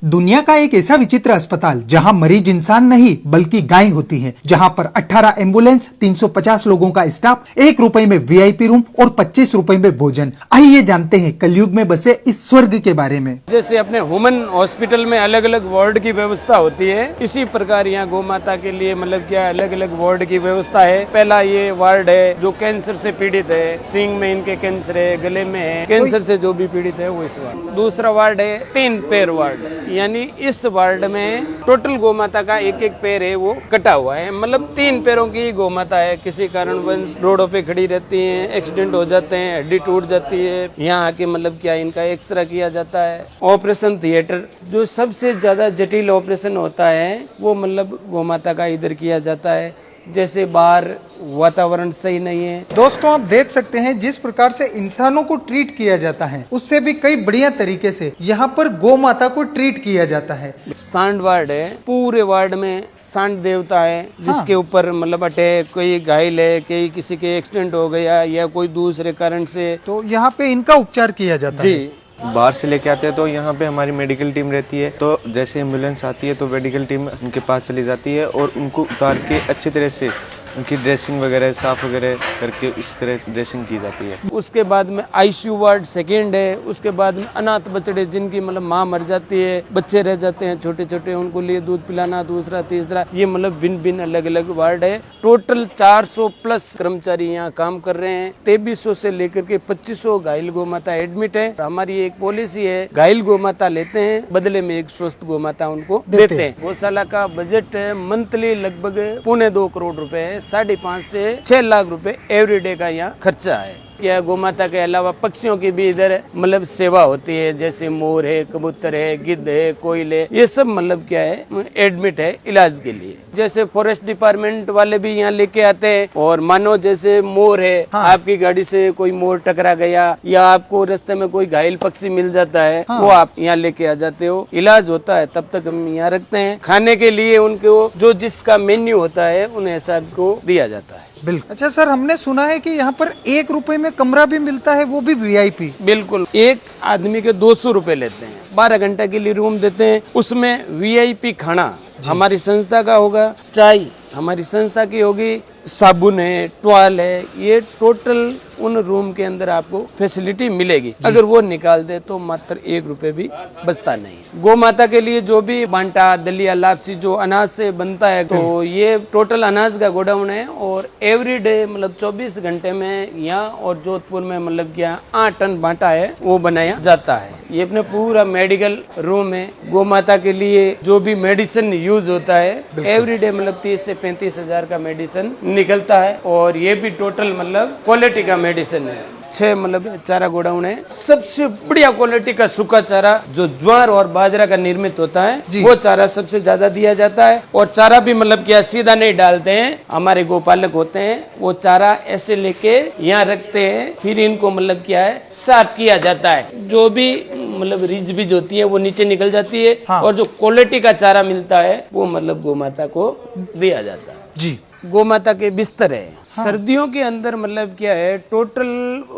दुनिया का एक ऐसा विचित्र अस्पताल जहां मरीज इंसान नहीं बल्कि गाय होती है, जहां पर 18 एम्बुलेंस, 350 लोगों का स्टाफ, 1 रुपए में वीआईपी रूम और 25 रुपए में भोजन। आइए जानते हैं कलयुग में बसे इस स्वर्ग के बारे में। जैसे अपने ह्यूमन हॉस्पिटल में अलग अलग वार्ड की व्यवस्था होती है, इसी प्रकार यहाँ गौ माता के लिए मतलब क्या अलग अलग वार्ड की व्यवस्था है। पहला ये वार्ड है जो कैंसर से पीड़ित है, सींग में इनके कैंसर है, गले में है, कैंसर से जो भी पीड़ित है वो इस वार्ड। दूसरा वार्ड है 3 पैर वार्ड, यानी इस वार्ड में टोटल गौ माता का एक एक पैर है वो कटा हुआ है, मतलब 3 पैरों की गौ माता है। किसी कारणवश रोडों पे खड़ी रहती हैं, एक्सीडेंट हो जाते हैं, हड्डी टूट जाती है, यहाँ आके मतलब क्या इनका एक्सरे किया जाता है। ऑपरेशन थिएटर जो सबसे ज्यादा जटिल ऑपरेशन होता है वो मतलब गौ माता का इधर किया जाता है। जैसे बाहर वातावरण सही नहीं है। दोस्तों आप देख सकते हैं जिस प्रकार से इंसानों को ट्रीट किया जाता है उससे भी कई बढ़िया तरीके से यहाँ पर गौ माता को ट्रीट किया जाता है। सांड वार्ड है, पूरे वार्ड में सांड देवता है जिसके ऊपर मतलब अटैक, कोई घायल है, कोई किसी के एक्सीडेंट हो गया या कोई दूसरे कारण से, तो यहाँ पे इनका उपचार किया जाता है। जी बाहर से लेके आते हैं तो यहाँ पे हमारी मेडिकल टीम रहती है, तो जैसे एम्बुलेंस आती है तो मेडिकल टीम उनके पास चली जाती है और उनको उतार के अच्छी तरह से उनकी ड्रेसिंग वगैरह साफ वगैरह करके इस तरह ड्रेसिंग की जाती है। उसके बाद में आईसीयू वार्ड सेकेंड है। उसके बाद में अनाथ बच्चे जिनकी मतलब माँ मर जाती है, बच्चे रह जाते हैं छोटे छोटे, उनको लिए दूध पिलाना, दूसरा तीसरा, ये मतलब भिन्न भिन्न अलग अलग वार्ड है। टोटल 400 प्लस कर्मचारी यहाँ काम कर रहे हैं। 2300 से लेकर के 2500 घायल गौ माता एडमिट है। हमारी एक पॉलिसी है, घायल गौ माता लेते हैं, बदले में एक स्वस्थ गौ माता उनको देते हैं। गौशाला का बजट मंथली लगभग 1.25 करोड़ रुपए है। 5.5 से 6 लाख रुपए एवरीडे का यहाँ खर्चा है। क्या गौ माता के अलावा पक्षियों की भी इधर मतलब सेवा होती है, जैसे मोर है, कबूतर है, गिद्ध है, कोयल है, ये सब मतलब क्या है एडमिट है इलाज के लिए। जैसे फॉरेस्ट डिपार्टमेंट वाले भी यहाँ लेके आते हैं, और मानो जैसे मोर है, आपकी गाड़ी से कोई मोर टकरा गया या आपको रास्ते में कोई घायल पक्षी मिल जाता है, वो आप यहाँ लेके आ जाते हो, इलाज होता है, तब तक हम यहाँ रखते हैं। खाने के लिए उनको जो जिसका मेन्यू होता है उन्हें सबको दिया जाता है। बिल्कुल। अच्छा सर, हमने सुना है कि यहाँ पर 1 रुपए में कमरा भी मिलता है, वो भी वीआईपी। बिल्कुल, एक आदमी के 200 रुपए लेते हैं, 12 घंटे के लिए रूम देते हैं। उसमें वीआईपी खाना हमारी संस्था का होगा, चाय हमारी संस्था की होगी, साबुन है, टॉवल है, ये टोटल उन रूम के अंदर आपको फैसिलिटी मिलेगी। अगर वो निकाल दे तो मात्र 1 रुपए भी बचता नहीं। गौ माता के लिए जो भी बांटा, दलिया, लापसी जो अनाज से बनता है, तो ये टोटल अनाज का गोडाउन है, और एवरीडे मतलब 24 घंटे में यहाँ और जोधपुर में मतलब क्या 8 टन बांटा है वो बनाया जाता है। ये अपने पूरा मेडिकल रूम है। गौ माता के लिए जो भी मेडिसिन यूज होता है एवरीडे मतलब 30 से 35 हजार का मेडिसिन निकलता है, और ये भी टोटल मतलब क्वालिटी का मेडिसिन है। 6 मतलब चारा गोडाउन है। सबसे बढ़िया क्वालिटी का सूखा चारा जो ज्वार और बाजरा का निर्मित होता है वो चारा सबसे ज्यादा दिया जाता है। और चारा भी मतलब क्या सीधा नहीं डालते हैं, हमारे गोपालक होते हैं, वो चारा ऐसे लेके यहाँ रखते हैं, फिर इनको मतलब क्या है साफ किया जाता है। जो भी मतलब रिज बीज होती है वो नीचे निकल जाती है, और जो क्वालिटी का चारा मिलता है वो मतलब गौ माता को दिया जाता है। जी, गौ माता के बिस्तर है। सर्दियों के अंदर मतलब क्या है, टोटल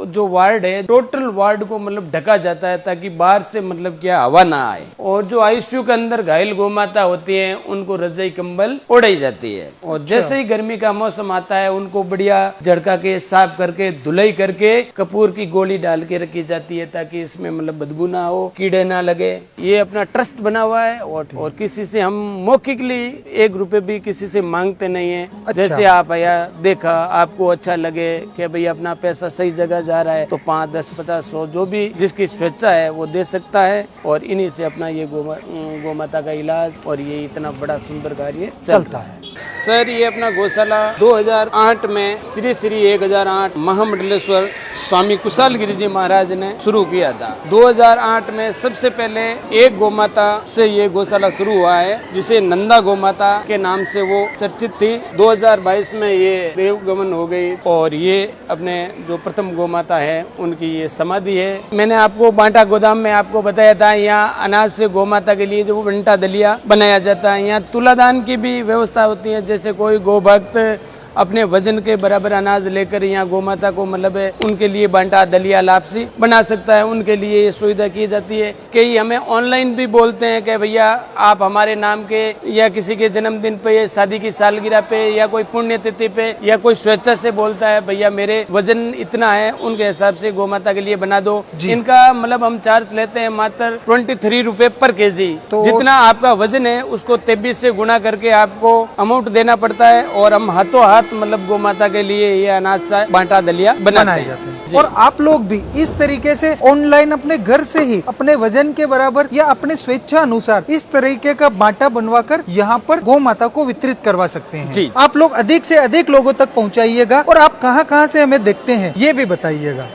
जो वार्ड है, टोटल वार्ड को मतलब ढका जाता है ताकि बाहर से मतलब क्या हवा ना आए। और जो आईसीयू के अंदर घायल गौ माता होती है उनको रजाई कंबल ओढ़ाई जाती है। और जैसे ही गर्मी का मौसम आता है उनको बढ़िया झड़का के साफ करके धुलाई करके कपूर की गोली डाल के रखी जाती है ताकि इसमें मतलब बदबू ना हो, कीड़े ना लगे। ये अपना ट्रस्ट बना हुआ है, और किसी से हम मौखिकली 1 रुपए भी किसी से मांगते नहीं है। जैसे आप आया देखा, आपको अच्छा लगे कि भाई अपना पैसा सही जगह जा रहा है, तो 5, 10, 50, 100 जो भी जिसकी स्वेच्छा है वो दे सकता है, और इन्हीं से अपना ये गौ माता का इलाज और ये इतना बड़ा सुंदर कार्य चलता है। सर, ये अपना गौशाला 2008 में श्री श्री 1008 महामंडलेश्वर स्वामी कुशाल गिरी जी महाराज ने शुरू किया था। 2008 में सबसे पहले एक गौ माता से ये गौशाला शुरू हुआ है, जिसे नंदा गौ माता के नाम से वो चर्चित थी। 2022 में ये देवगमन हो गई, और ये अपने जो प्रथम गौ माता है उनकी ये समाधि है। मैंने आपको बांटा गोदाम में आपको बताया था, यहाँ अनाज से गौ माता के लिए जो बंटा दलिया बनाया जाता है। यहाँ तुलादान की भी व्यवस्था होती है, जैसे कोई गौ भक्त अपने वजन के बराबर अनाज लेकर यहाँ गौ माता को मतलब उनके लिए बांटा, दलिया, लापसी बना सकता है, उनके लिए ये सुविधा की जाती है। कई हमें ऑनलाइन भी बोलते हैं कि भैया आप हमारे नाम के या किसी के जन्मदिन पे, शादी की सालगिरह पे या कोई पुण्यतिथि पे या कोई स्वेच्छा से बोलता है भैया मेरे वजन इतना है, उनके हिसाब से गौ माता के लिए बना दो। इनका मतलब हम चार्ज लेते हैं मात्र 23 रुपए पर केजी। तो जितना आपका वजन है उसको 23 से गुना करके आपको अमाउंट देना पड़ता है और हम हाथों हाथ मतलब गौ माता के लिए ये अनाज सा बांटा, दलिया बनाए जाते हैं। और आप लोग भी इस तरीके से ऑनलाइन अपने घर से ही अपने वजन के बराबर या अपने स्वेच्छा अनुसार इस तरीके का बांटा बनवाकर यहाँ पर गौ माता को वितरित करवा सकते हैं। जी। आप लोग अधिक से अधिक लोगों तक पहुँचाइएगा और आप कहाँ कहाँ से हमें देखते हैं ये भी बताइएगा।